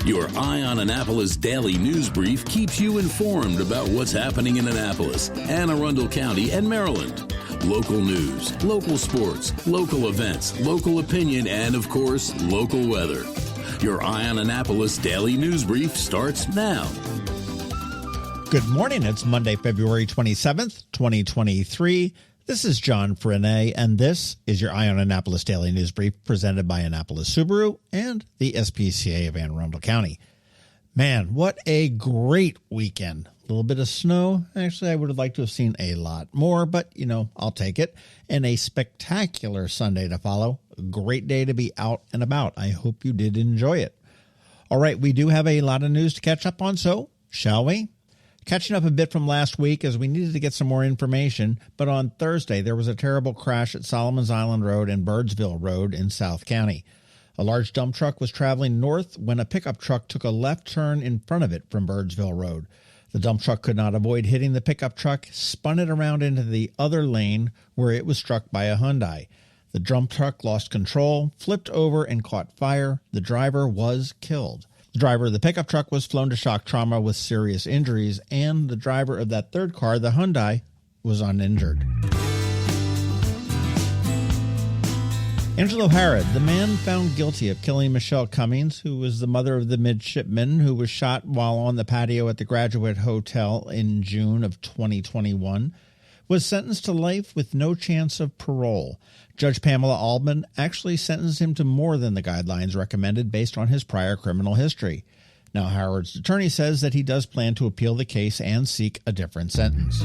Your Eye on Annapolis daily news brief keeps you informed about what's happening in Annapolis, Anne Arundel County, and Maryland. Local news, local sports, local events, local opinion, and, of course, local weather. Your Eye on Annapolis daily news brief starts now. Good morning. It's Monday, February 27th, 2023. This is John Frenaye, and this is your Eye on Annapolis Daily News Brief presented by Annapolis Subaru and the SPCA of Anne Arundel County. Man, what a great weekend. A little bit of snow. Actually, I would have liked to have seen a lot more, but, I'll take it. And a spectacular Sunday to follow. A great day to be out and about. I hope you did enjoy it. All right, we do have a lot of news to catch up on, so shall we? Catching up a bit from last week as we needed to get some more information, but on Thursday there was a terrible crash at Solomon's Island Road and Birdsville Road in South County. A large dump truck was traveling north when a pickup truck took a left turn in front of it from Birdsville Road. The dump truck could not avoid hitting the pickup truck, spun it around into the other lane where it was struck by a Hyundai. The dump truck lost control, flipped over, and caught fire. The driver was killed. The driver of the pickup truck was flown to shock trauma with serious injuries, and the driver of that third car, the Hyundai, was uninjured. Angelo Harrod, the man found guilty of killing Michelle Cummings, who was the mother of the midshipman who was shot while on the patio at the Graduate Hotel in June of 2021, was sentenced to life with no chance of parole. Judge Pamela Albin actually sentenced him to more than the guidelines recommended based on his prior criminal history. Now, Harrod's attorney says that he does plan to appeal the case and seek a different sentence.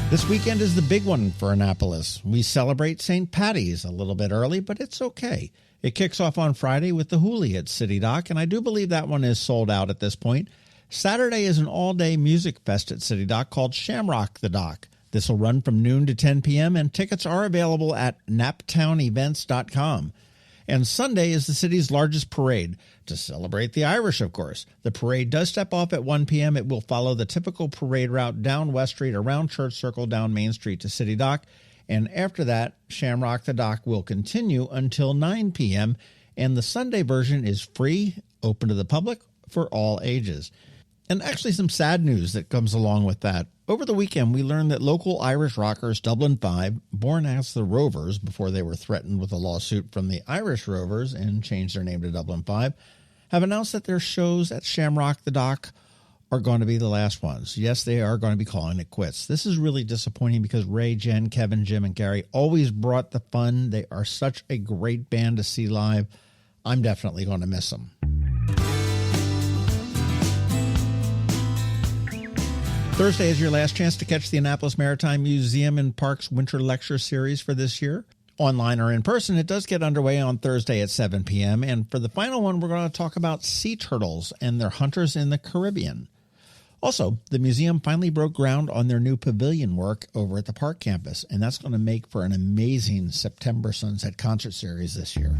This weekend is the big one for Annapolis. We celebrate St. Patty's a little bit early, but it's okay. It kicks off on Friday with the Hoolie at City Dock, and I do believe that one is sold out at this point. Saturday is an all-day music fest at City Dock called Shamrock the Dock. This will run from noon to 10 p.m., and tickets are available at naptownevents.com. And Sunday is the city's largest parade, to celebrate the Irish, of course. The parade does step off at 1 p.m. It will follow the typical parade route down West Street, around Church Circle, down Main Street to City Dock. And after that, Shamrock the Dock will continue until 9 p.m., and the Sunday version is free, open to the public, for all ages. And actually some sad news that comes along with that. Over the weekend, we learned that local Irish rockers Dublin 5, born as the Rovers before they were threatened with a lawsuit from the Irish Rovers and changed their name to Dublin 5, have announced that their shows at Shamrock the Dock are going to be the last ones. Yes, they are going to be calling it quits. This is really disappointing because Ray, Jen, Kevin, Jim, and Gary always brought the fun. They are such a great band to see live. I'm definitely going to miss them. Thursday is your last chance to catch the Annapolis Maritime Museum and Parks Winter Lecture Series for this year. Online or in person, it does get underway on Thursday at 7 p.m. And for the final one, we're going to talk about sea turtles and their hunters in the Caribbean. Also, the museum finally broke ground on their new pavilion work over at the park campus, and that's going to make for an amazing September Sunset concert series this year.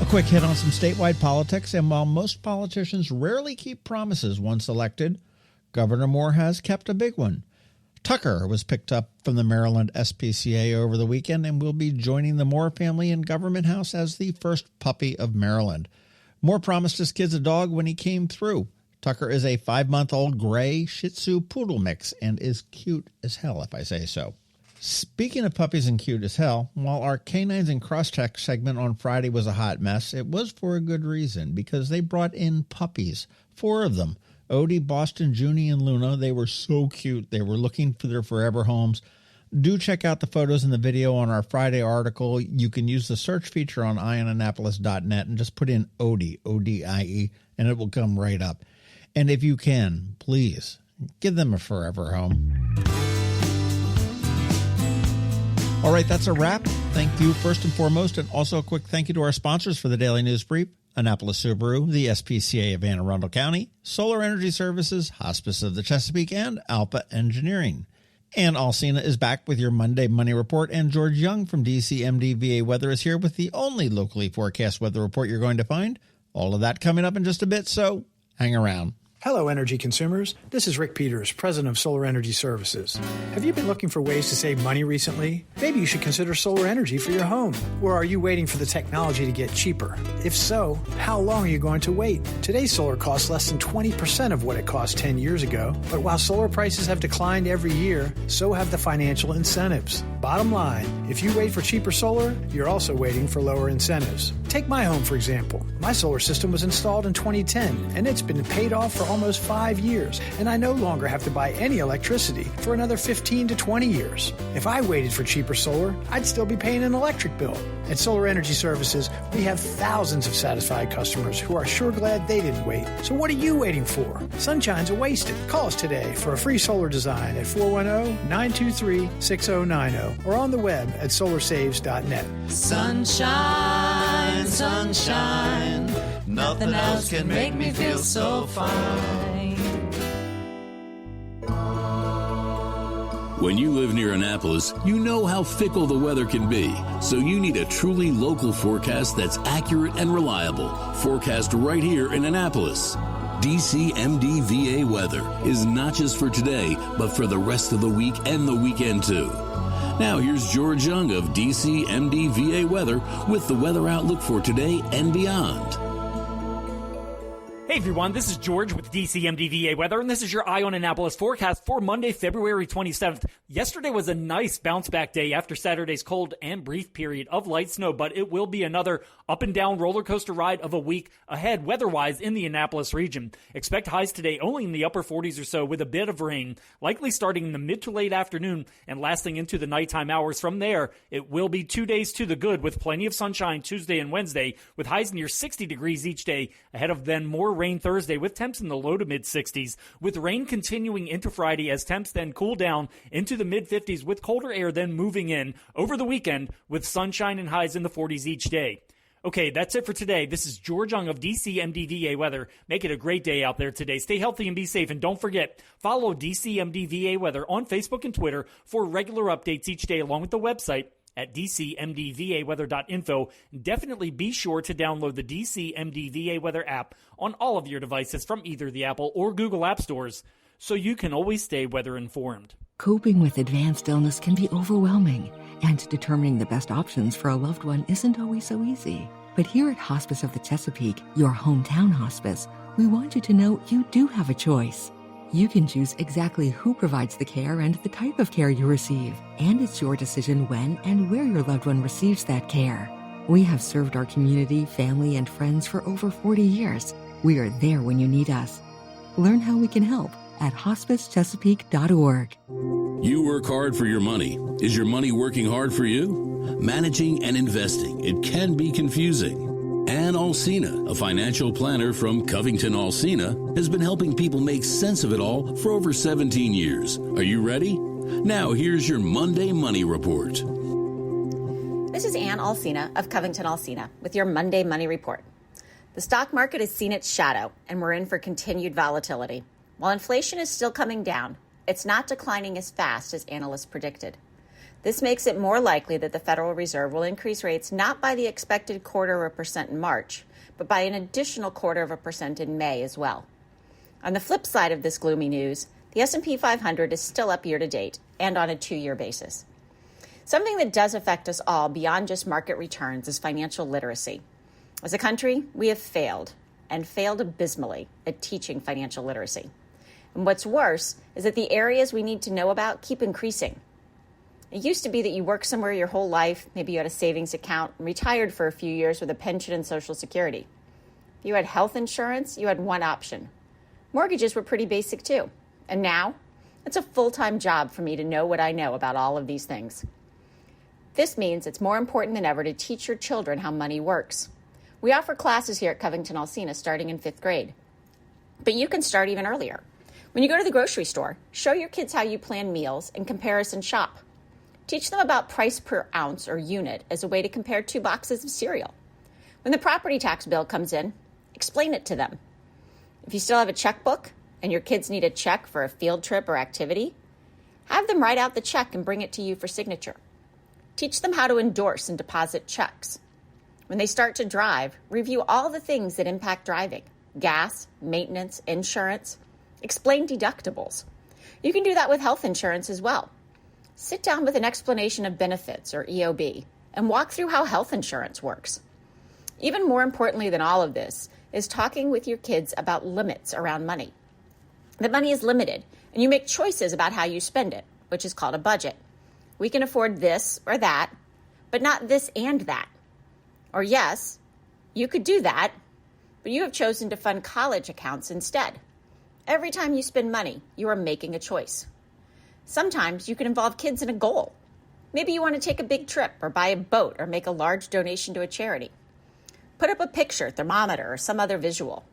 A quick hit on some statewide politics, and while most politicians rarely keep promises once elected, Governor Moore has kept a big one. Tucker was picked up from the Maryland SPCA over the weekend and will be joining the Moore family in Government House as the first puppy of Maryland. Moore promised his kids a dog when he came through. Tucker is a 5-month-old gray Shih Tzu poodle mix and is cute as hell, if I say so. Speaking of puppies and cute as hell, while our Canines and Crosstreks segment on Friday was a hot mess, it was for a good reason, because they brought in puppies, 4 of them. Odie, Boston, Junie, and Luna. They were so cute. They were looking for their forever homes. Do check out the photos and the video on our Friday article. You can use the search feature on eyeonannapolis.net and just put in Odie, O-D-I-E, and it will come right up. And if you can, please, give them a forever home. All right, that's a wrap. Thank you first and foremost, and also a quick thank you to our sponsors for the Daily News Brief: Annapolis Subaru, the SPCA of Anne Arundel County, Solar Energy Services, Hospice of the Chesapeake, and Alpha Engineering. Anne Alsina is back with your Monday Money Report, and George Young from DCMD VA Weather is here with the only locally forecast weather report you're going to find. All of that coming up in just a bit, so hang around. Hello, energy consumers. This is Rick Peters, president of Solar Energy Services. Have you been looking for ways to save money recently? Maybe you should consider solar energy for your home. Or are you waiting for the technology to get cheaper? If so, how long are you going to wait? Today's solar costs less than 20% of what it cost 10 years ago. But while solar prices have declined every year, so have the financial incentives. Bottom line, if you wait for cheaper solar, you're also waiting for lower incentives. Take my home, for example. My solar system was installed in 2010, and it's been paid off for almost 5 years, and I no longer have to buy any electricity for another 15 to 20 years. If I waited for cheaper solar, I'd still be paying an electric bill. At Solar Energy Services, we have thousands of satisfied customers who are sure glad they didn't wait. So what are you waiting for? Sunshine's a wasted. Call us today for a free solar design at 410-923-6090 or on the web at solarsaves.net. Sunshine, sunshine, nothing else can make me feel so fine. When you live near Annapolis, you know how fickle the weather can be. So you need a truly local forecast that's accurate and reliable. Forecast right here in Annapolis. DCMDVA weather is not just for today, but for the rest of the week and the weekend too. Now here's George Young of DCMDVA weather with the weather outlook for today and beyond. Hey everyone, this is George with DCMDVA Weather, and this is your Eye on Annapolis forecast for Monday, February 27th. Yesterday was a nice bounce-back day after Saturday's cold and brief period of light snow, but it will be another up-and-down roller coaster ride of a week ahead weather-wise in the Annapolis region. Expect highs today only in the upper 40s or so with a bit of rain, likely starting in the mid to late afternoon and lasting into the nighttime hours. From there, it will be 2 days to the good with plenty of sunshine Tuesday and Wednesday with highs near 60 degrees each day, ahead of then more rain Thursday with temps in the low to mid 60s, with rain continuing into Friday as temps then cool down into the mid 50s with colder air then moving in over the weekend with sunshine and highs in the 40s each day. Okay, that's it for today. This is George Young of DCMDVA Weather. Make it a great day out there today. Stay healthy and be safe. And don't forget, follow DCMDVA Weather on Facebook and Twitter for regular updates each day along with the website at dcmdvaweather.info. Definitely be sure to download the DCMDVA Weather app on all of your devices from either the Apple or Google App Stores so you can always stay weather informed. Coping with advanced illness can be overwhelming, and determining the best options for a loved one isn't always so easy. But here at Hospice of the Chesapeake, your hometown hospice, we want you to know you do have a choice. You can choose exactly who provides the care and the type of care you receive, and it's your decision when and where your loved one receives that care. We have served our community, family, and friends for over 40 years. We are there when you need us. Learn how we can help at hospicechesapeake.org. You work hard for your money. Is your money working hard for you? Managing and investing, it can be confusing. Anne Arundel, a financial planner from CovingtonAlsina, has been helping people make sense of it all for over 17 years. Are you ready? Now here's your Monday Money Report. This is Anne Alsina of CovingtonAlsina with your Monday Money Report. The stock market has seen its shadow, and we're in for continued volatility. While inflation is still coming down, it's not declining as fast as analysts predicted. This makes it more likely that the Federal Reserve will increase rates not by the expected 0.25% in March, but by an additional 0.25% in May as well. On the flip side of this gloomy news, the S&P 500 is still up year to date and on a 2-year basis. Something that does affect us all beyond just market returns is financial literacy. As a country, we have failed, and failed abysmally, at teaching financial literacy. And what's worse is that the areas we need to know about keep increasing. It used to be that you worked somewhere your whole life, maybe you had a savings account, and retired for a few years with a pension and Social Security. If you had health insurance, you had one option. Mortgages were pretty basic too. And now, it's a full-time job for me to know what I know about all of these things. This means it's more important than ever to teach your children how money works. We offer classes here at CovingtonAlsina starting in 5th grade. But you can start even earlier. When you go to the grocery store, show your kids how you plan meals and comparison shop. Teach them about price per ounce or unit as a way to compare 2 boxes of cereal. When the property tax bill comes in, explain it to them. If you still have a checkbook and your kids need a check for a field trip or activity, have them write out the check and bring it to you for signature. Teach them how to endorse and deposit checks. When they start to drive, review all the things that impact driving. gas, maintenance, insurance. Explain deductibles. You can do that with health insurance as well. Sit down with an explanation of benefits, or EOB, and walk through how health insurance works. Even more importantly than all of this is talking with your kids about limits around money. That money is limited, and you make choices about how you spend it, which is called a budget. We can afford this or that, but not this and that. Or yes, you could do that, but you have chosen to fund college accounts instead. Every time you spend money, you are making a choice. Sometimes you can involve kids in a goal. Maybe you want to take a big trip or buy a boat or make a large donation to a charity. Put up a picture, thermometer, or some other visual.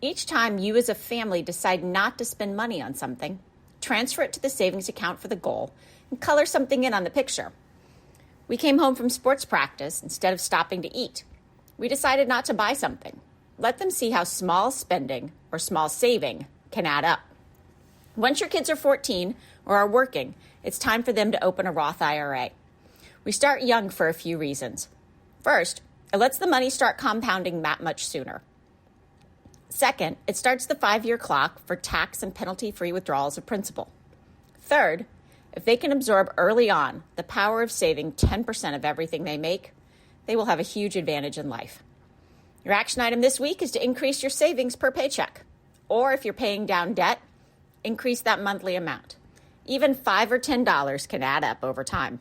Each time you as a family decide not to spend money on something, transfer it to the savings account for the goal and color something in on the picture. We came home from sports practice instead of stopping to eat. We decided not to buy something. Let them see how small spending or small saving can add up. Once your kids are 14 or are working, it's time for them to open a Roth IRA. We start young for a few reasons. First, it lets the money start compounding that much sooner. Second, it starts the 5-year clock for tax and penalty-free withdrawals of principal. Third, if they can absorb early on the power of saving 10% of everything they make, they will have a huge advantage in life. Your action item this week is to increase your savings per paycheck. Or if you're paying down debt, increase that monthly amount. Even $5 or $10 can add up over time.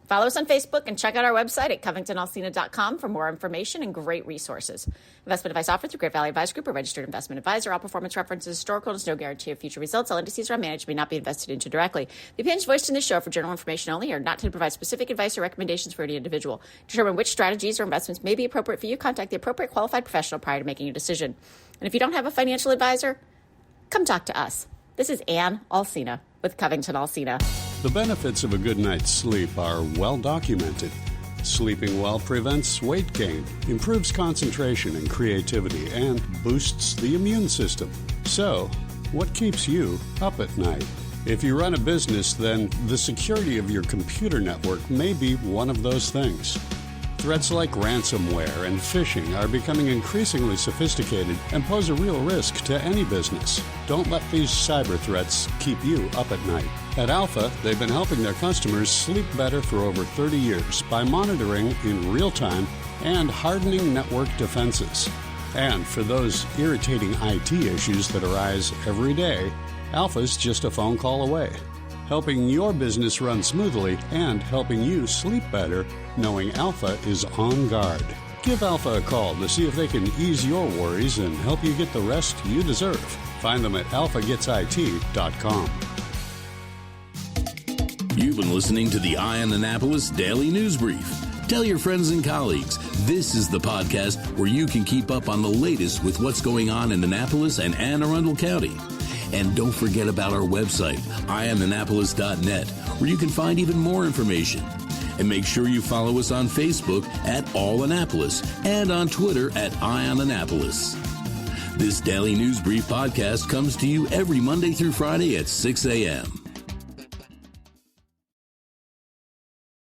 Follow us on Facebook and check out our website at CovingtonAlsina.com for more information and great resources. Investment advice offered through Great Valley Advice Group, a registered investment advisor. All performance references historical and there's no guarantee of future results. All indices are managed may not be invested into directly. The opinions voiced in this show for general information only are not to provide specific advice or recommendations for any individual. To determine which strategies or investments may be appropriate for you, contact the appropriate qualified professional prior to making a decision. And if you don't have a financial advisor, come talk to us. This is Anne Arundel with CovingtonAlsina. The benefits of a good night's sleep are well documented. Sleeping well prevents weight gain, improves concentration and creativity, and boosts the immune system. So, what keeps you up at night? If you run a business, then the security of your computer network may be one of those things. Threats like ransomware and phishing are becoming increasingly sophisticated and pose a real risk to any business. Don't let these cyber threats keep you up at night. At Alpha, they've been helping their customers sleep better for over 30 years by monitoring in real time and hardening network defenses. And for those irritating IT issues that arise every day, Alpha's just a phone call away, helping your business run smoothly and helping you sleep better knowing Alpha is on guard. Give Alpha a call to see if they can ease your worries and help you get the rest you deserve. Find them at alphagetsit.com. You've been listening to the Eye on Annapolis Daily News Brief. Tell your friends and colleagues, this is the podcast where you can keep up on the latest with what's going on in Annapolis and Anne Arundel County. And don't forget about our website, eyeonannapolis.net, where you can find even more information. And make sure you follow us on Facebook at All Annapolis and on Twitter at EyeOnAnnapolis. This Daily News Brief podcast comes to you every Monday through Friday at 6 a.m.